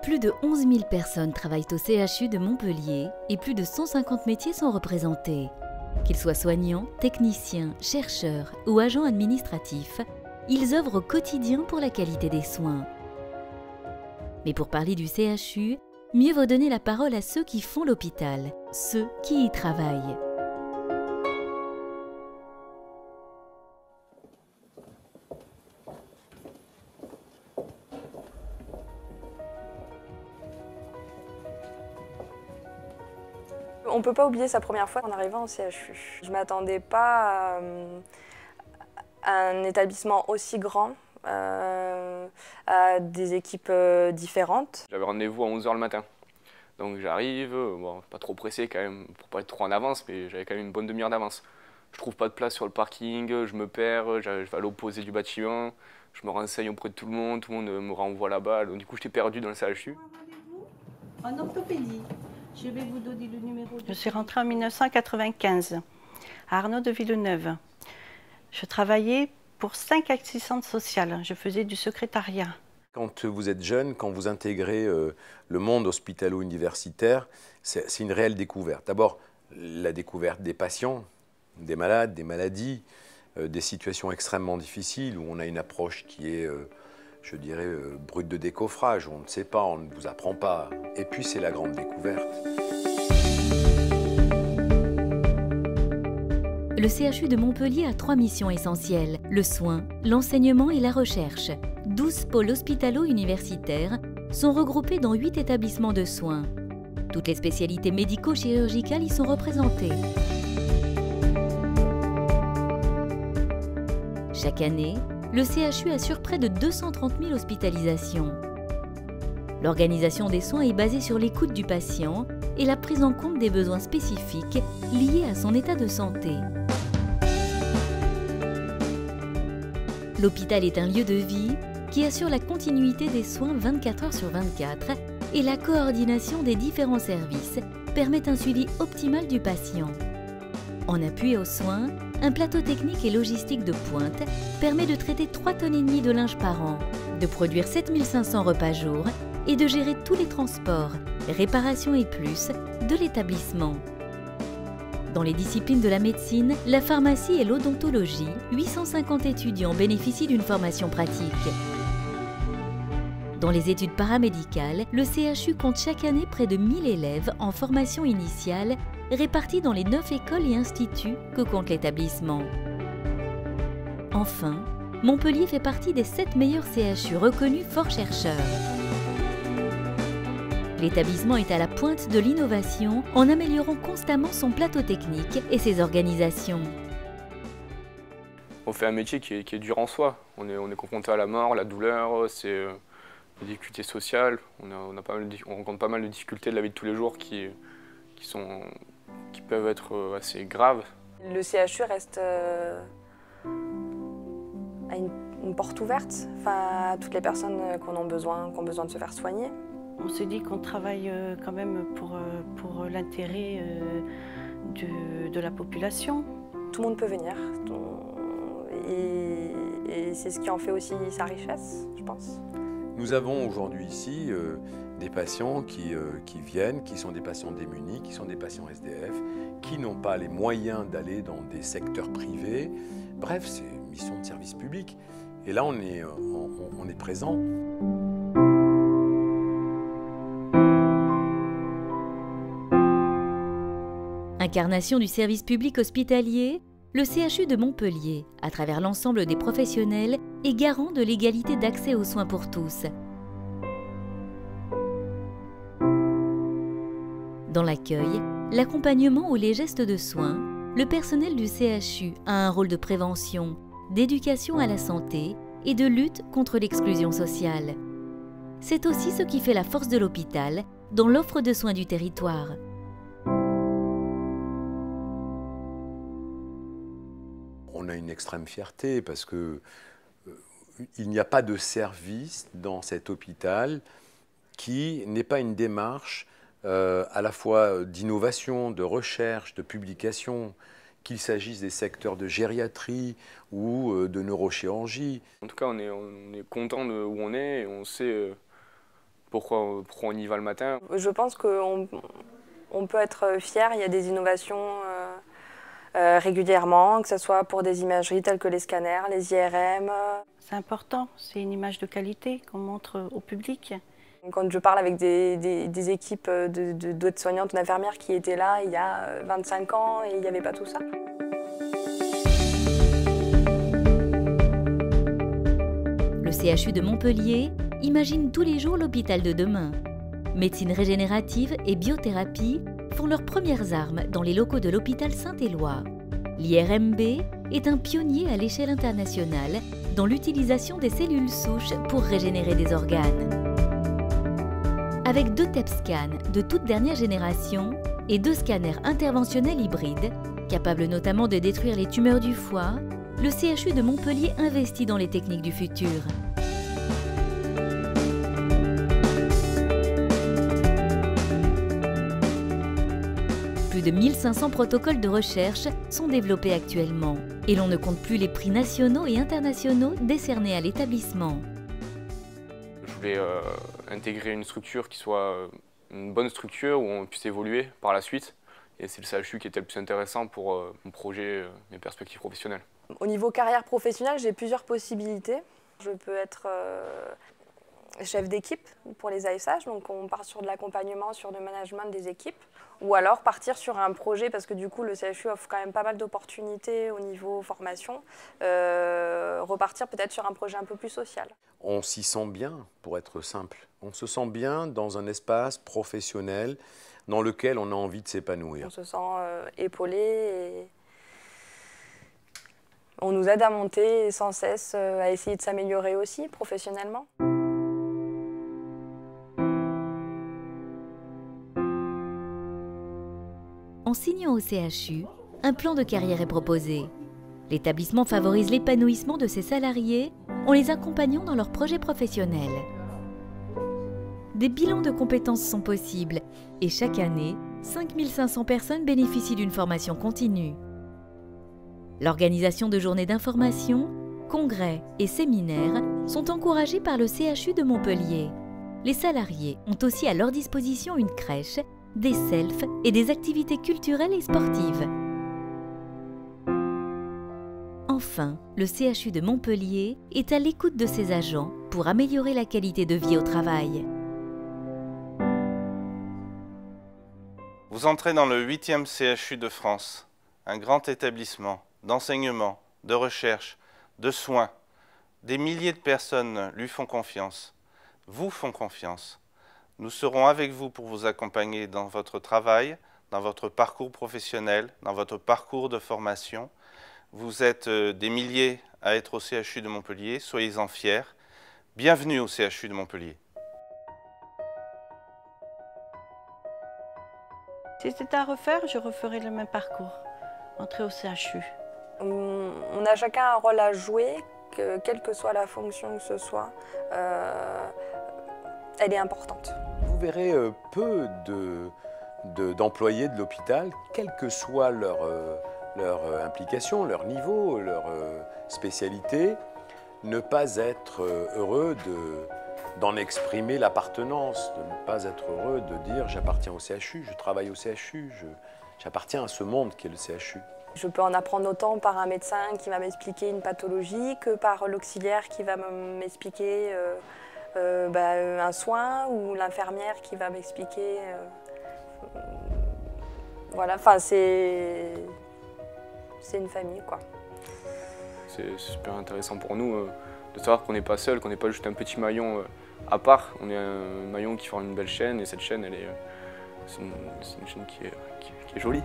Plus de 11 000 personnes travaillent au CHU de Montpellier et plus de 150 métiers sont représentés. Qu'ils soient soignants, techniciens, chercheurs ou agents administratifs, ils œuvrent au quotidien pour la qualité des soins. Mais pour parler du CHU, mieux vaut donner la parole à ceux qui font l'hôpital, ceux qui y travaillent. On ne peut pas oublier sa première fois en arrivant au CHU. Je ne m'attendais pas à un établissement aussi grand, à des équipes différentes. J'avais rendez-vous à 11 h le matin. Donc j'arrive, bon, pas trop pressé quand même, pour pas être trop en avance, mais j'avais quand même une bonne demi-heure d'avance. Je trouve pas de place sur le parking, je me perds, je vais à l'opposé du bâtiment, je me renseigne auprès de tout le monde me renvoie là-bas, donc du coup j'étais perdu dans le CHU. En orthopédie. Je vais vous donner le numéro. Je suis rentrée en 1995 à Arnaud de Villeneuve. Je travaillais pour 5 assistantes sociales. Je faisais du secrétariat. Quand vous êtes jeune, quand vous intégrez le monde hospitalo-universitaire, c'est une réelle découverte. D'abord, la découverte des patients, des malades, des maladies, des situations extrêmement difficiles où on a une approche qui est, je dirais, brute de décoffrage, où on ne sait pas, on ne vous apprend pas. Et puis c'est la grande découverte. Le CHU de Montpellier a 3 missions essentielles, le soin, l'enseignement et la recherche. 12 pôles hospitalo-universitaires sont regroupés dans 8 établissements de soins. Toutes les spécialités médico-chirurgicales y sont représentées. Chaque année, le CHU assure près de 230 000 hospitalisations. L'organisation des soins est basée sur l'écoute du patient et la prise en compte des besoins spécifiques liés à son état de santé. L'hôpital est un lieu de vie qui assure la continuité des soins 24 heures sur 24 et la coordination des différents services permet un suivi optimal du patient. En appui aux soins, un plateau technique et logistique de pointe permet de traiter 3,5 tonnes de linge par an, de produire 7 500 repas jour et de gérer tous les transports, réparations et plus de l'établissement. Dans les disciplines de la médecine, la pharmacie et l'odontologie, 850 étudiants bénéficient d'une formation pratique. Dans les études paramédicales, le CHU compte chaque année près de 1000 élèves en formation initiale répartis dans les 9 écoles et instituts que compte l'établissement. Enfin, Montpellier fait partie des 7 meilleurs CHU reconnus Fort Chercheurs. L'établissement est à la pointe de l'innovation en améliorant constamment son plateau technique et ses organisations. On fait un métier qui est dur en soi. On est confronté à la mort, la douleur, c'est des difficultés sociales. On rencontre pas mal de difficultés de la vie de tous les jours qui peuvent être assez graves. Le CHU reste à une porte ouverte à toutes les personnes qui ont besoin de se faire soigner. On se dit qu'on travaille quand même pour l'intérêt de la population. Tout le monde peut venir et c'est ce qui en fait aussi sa richesse, je pense. Nous avons aujourd'hui ici des patients qui viennent, qui sont des patients démunis, qui sont des patients SDF, qui n'ont pas les moyens d'aller dans des secteurs privés. Bref, c'est une mission de service public. Et là, on est présent. Incarnation du service public hospitalier, le CHU de Montpellier, à travers l'ensemble des professionnels, est garant de l'égalité d'accès aux soins pour tous. Dans l'accueil, l'accompagnement ou les gestes de soins, le personnel du CHU a un rôle de prévention, d'éducation à la santé et de lutte contre l'exclusion sociale. C'est aussi ce qui fait la force de l'hôpital dans l'offre de soins du territoire. On a une extrême fierté parce que il n'y a pas de service dans cet hôpital qui n'ait pas une démarche à la fois d'innovation, de recherche, de publication, qu'il s'agisse des secteurs de gériatrie ou de neurochirurgie. En tout cas, on est content de où on est et on sait Pourquoi on y va le matin? Je pense qu'on peut être fier, il y a des innovations régulièrement, que ce soit pour des imageries telles que les scanners, les IRM. C'est important, c'est une image de qualité qu'on montre au public. Quand je parle avec des équipes d'aides-soignantes, d'infirmières qui étaient là il y a 25 ans et il n'y avait pas tout ça. Le CHU de Montpellier imagine tous les jours l'hôpital de demain. Médecine régénérative et biothérapie font leurs premières armes dans les locaux de l'hôpital Saint-Éloi. L'IRMB est un pionnier à l'échelle internationale dans l'utilisation des cellules souches pour régénérer des organes. Avec 2 TEP scans de toute dernière génération et 2 scanners interventionnels hybrides, capables notamment de détruire les tumeurs du foie, le CHU de Montpellier investit dans les techniques du futur. Plus de 1500 protocoles de recherche sont développés actuellement et l'on ne compte plus les prix nationaux et internationaux décernés à l'établissement. Je voulais intégrer une structure qui soit une bonne structure où on puisse évoluer par la suite. Et c'est le CHU qui était le plus intéressant pour mon projet, mes perspectives professionnelles. Au niveau carrière professionnelle, j'ai plusieurs possibilités. Je peux être chef d'équipe pour les ASH, donc on part sur de l'accompagnement, sur le management des équipes. Ou alors partir sur un projet, parce que du coup le CHU offre quand même pas mal d'opportunités au niveau formation, repartir peut-être sur un projet un peu plus social. On s'y sent bien, pour être simple. On se sent bien dans un espace professionnel dans lequel on a envie de s'épanouir. On se sent épaulé et on nous aide à monter sans cesse, à essayer de s'améliorer aussi professionnellement. En signant au CHU, un plan de carrière est proposé. L'établissement favorise l'épanouissement de ses salariés en les accompagnant dans leurs projets professionnels. Des bilans de compétences sont possibles et chaque année, 5500 personnes bénéficient d'une formation continue. L'organisation de journées d'information, congrès et séminaires sont encouragés par le CHU de Montpellier. Les salariés ont aussi à leur disposition une crèche, des selfs et des activités culturelles et sportives. Enfin, le CHU de Montpellier est à l'écoute de ses agents pour améliorer la qualité de vie au travail. Vous entrez dans le 8e CHU de France, un grand établissement d'enseignement, de recherche, de soins. Des milliers de personnes lui font confiance, vous font confiance. Nous serons avec vous pour vous accompagner dans votre travail, dans votre parcours professionnel, dans votre parcours de formation. Vous êtes des milliers à être au CHU de Montpellier, soyez-en fiers. Bienvenue au CHU de Montpellier. Si c'était à refaire, je referais le même parcours, entrer au CHU. On a chacun un rôle à jouer, quelle que soit la fonction que ce soit, elle est importante. Vous verrez peu d'employés de l'hôpital, quelle que soit leur implication, leur niveau, leur spécialité, ne pas être heureux d'en exprimer l'appartenance, de ne pas être heureux de dire « j'appartiens au CHU, je travaille au CHU, j'appartiens à ce monde qui est le CHU ». Je peux en apprendre autant par un médecin qui va m'expliquer une pathologie que par l'auxiliaire qui va m'expliquer un soin ou l'infirmière qui va m'expliquer. Voilà, enfin c'est une famille quoi. C'est super intéressant pour nous de savoir qu'on n'est pas seul, qu'on n'est pas juste un petit maillon à part. On est un maillon qui forme une belle chaîne et cette chaîne, c'est une chaîne qui est jolie.